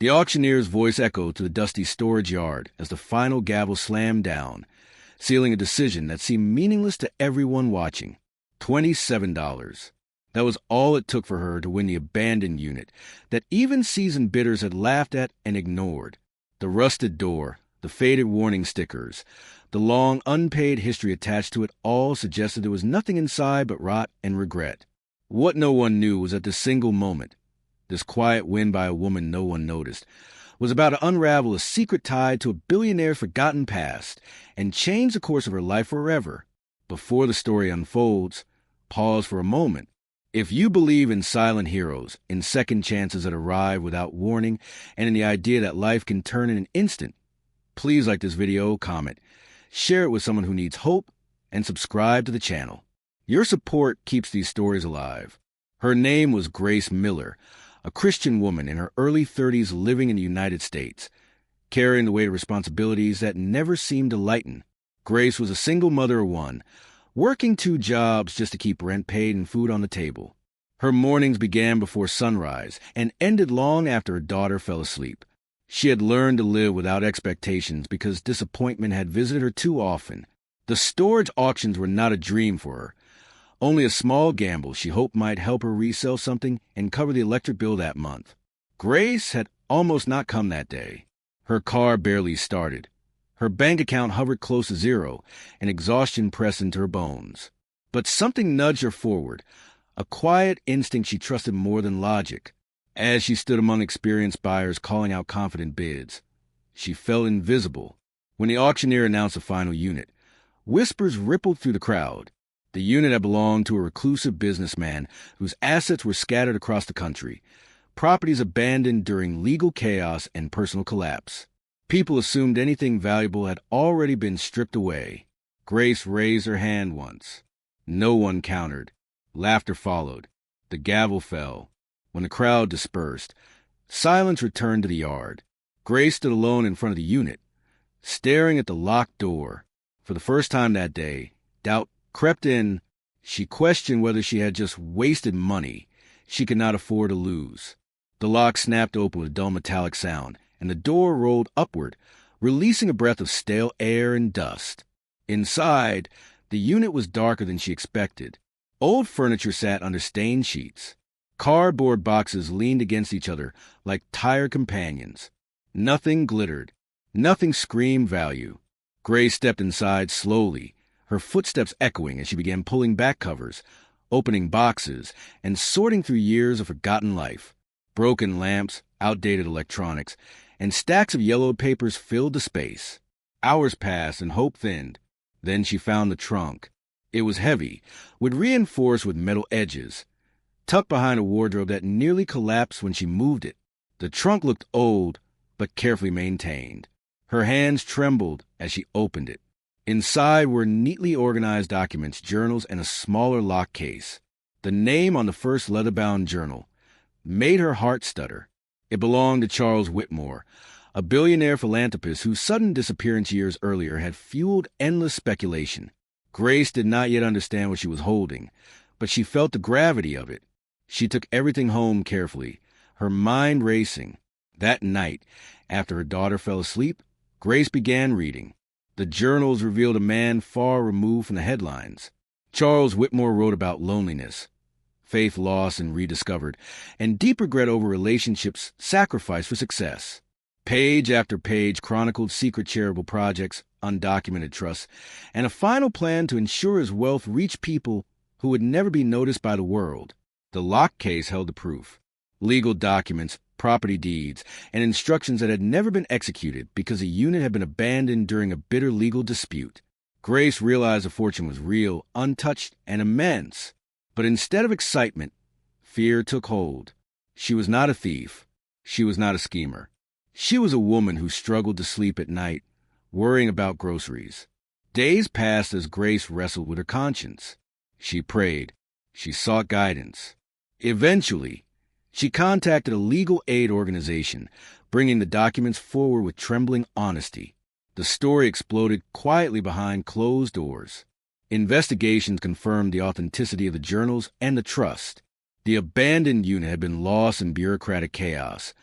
The auctioneer's voice echoed to the dusty storage yard as the final gavel slammed down, sealing a decision that seemed meaningless to everyone watching. $27. That was all it took for her to win the abandoned unit that even seasoned bidders had laughed at and ignored. The rusted door, the faded warning stickers, the long unpaid history attached to it all suggested there was nothing inside but rot and regret. What no one knew was that this single moment, this quiet win by a woman no one noticed, was about to unravel a secret tied to a billionaire's forgotten past and change the course of her life forever. Before the story unfolds, pause for a moment. If you believe in silent heroes, in second chances that arrive without warning, and in the idea that life can turn in an instant, please like this video, comment, share it with someone who needs hope, and subscribe to the channel. Your support keeps these stories alive. Her name was Grace Miller, a Christian woman in her early 30s living in the United States, carrying the weight of responsibilities that never seemed to lighten. Grace was a single mother of one, working 2 jobs just to keep rent paid and food on the table. Her mornings began before sunrise and ended long after her daughter fell asleep. She had learned to live without expectations because disappointment had visited her too often. The storage auctions were not a dream for her, only a small gamble she hoped might help her resell something and cover the electric bill that month. Grace had almost not come that day. Her car barely started. Her bank account hovered close to zero, and exhaustion pressed into her bones. But something nudged her forward, a quiet instinct she trusted more than logic. As she stood among experienced buyers calling out confident bids, she felt invisible. When the auctioneer announced the final unit, whispers rippled through the crowd. The unit had belonged to a reclusive businessman whose assets were scattered across the country, properties abandoned during legal chaos and personal collapse. People assumed anything valuable had already been stripped away. Grace raised her hand once. No one countered. Laughter followed. The gavel fell. When the crowd dispersed, silence returned to the yard. Grace stood alone in front of the unit, staring at the locked door. For the first time that day, doubt crept in. She questioned whether she had just wasted money she could not afford to lose. The lock snapped open with a dull metallic sound, and the door rolled upward, releasing a breath of stale air and dust. Inside, the unit was darker than she expected. Old furniture sat under stained sheets. Cardboard boxes leaned against each other like tired companions. Nothing glittered. Nothing screamed value. Grace stepped inside slowly, her footsteps echoing as she began pulling back covers, opening boxes, and sorting through years of forgotten life. Broken lamps, outdated electronics, and stacks of yellowed papers filled the space. Hours passed and hope thinned. Then she found the trunk. It was heavy, reinforced with metal edges, tucked behind a wardrobe that nearly collapsed when she moved it. The trunk looked old, but carefully maintained. Her hands trembled as she opened it. Inside were neatly organized documents, journals, and a smaller lock case. The name on the first leather-bound journal made her heart stutter. It belonged to Charles Whitmore, a billionaire philanthropist whose sudden disappearance years earlier had fueled endless speculation. Grace did not yet understand what she was holding, but she felt the gravity of it. She took everything home carefully, her mind racing. That night, after her daughter fell asleep, Grace began reading. The journals revealed a man far removed from the headlines. Charles Whitmore wrote about loneliness, faith lost and rediscovered, and deep regret over relationships sacrificed for success. Page after page chronicled secret charitable projects, undocumented trusts, and a final plan to ensure his wealth reached people who would never be noticed by the world. The lock case held the proof. Legal documents, property deeds, and instructions that had never been executed because the unit had been abandoned during a bitter legal dispute. Grace realized the fortune was real, untouched, and immense. But instead of excitement, fear took hold. She was not a thief. She was not a schemer. She was a woman who struggled to sleep at night, worrying about groceries. Days passed as Grace wrestled with her conscience. She prayed. She sought guidance. Eventually, she contacted a legal aid organization, bringing the documents forward with trembling honesty. The story exploded quietly behind closed doors. Investigations confirmed the authenticity of the journals and the trust. The abandoned unit had been lost in bureaucratic chaos,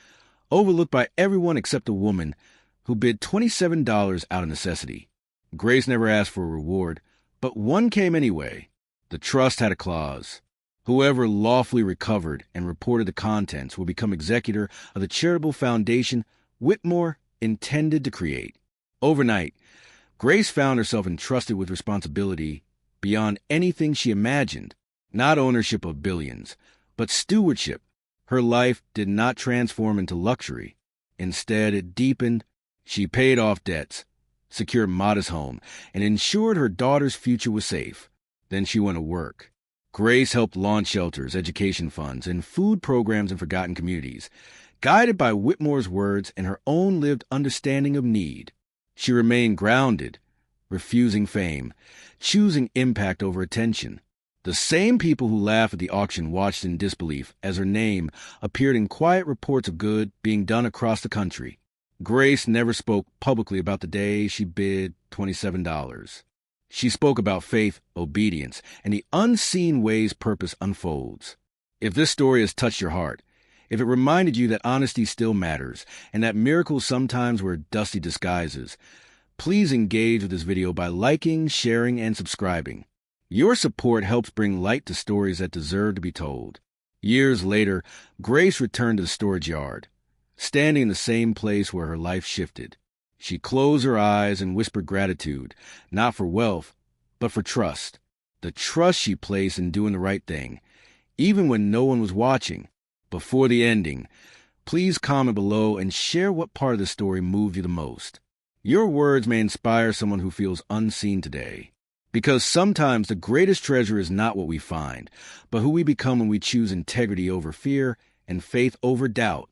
overlooked by everyone except a woman who bid $27 out of necessity. Grace never asked for a reward, but one came anyway. The trust had a clause. Whoever lawfully recovered and reported the contents will become executor of the charitable foundation Whitmore intended to create. Overnight, Grace found herself entrusted with responsibility beyond anything she imagined. Not ownership of billions, but stewardship. Her life did not transform into luxury. Instead, it deepened. She paid off debts, secured a modest home, and ensured her daughter's future was safe. Then she went to work. Grace helped launch shelters, education funds, and food programs in forgotten communities, guided by Whitmore's words and her own lived understanding of need. She remained grounded, refusing fame, choosing impact over attention. The same people who laughed at the auction watched in disbelief as her name appeared in quiet reports of good being done across the country. Grace never spoke publicly about the day she bid $27. She spoke about faith, obedience, and the unseen ways purpose unfolds. If this story has touched your heart, if it reminded you that honesty still matters and that miracles sometimes wear dusty disguises, please engage with this video by liking, sharing, and subscribing. Your support helps bring light to stories that deserve to be told. Years later, Grace returned to the storage yard, standing in the same place where her life shifted. She closed her eyes and whispered gratitude, not for wealth, but for trust. The trust she placed in doing the right thing, even when no one was watching. Before the ending, please comment below and share what part of the story moved you the most. Your words may inspire someone who feels unseen today. Because sometimes the greatest treasure is not what we find, but who we become when we choose integrity over fear and faith over doubt.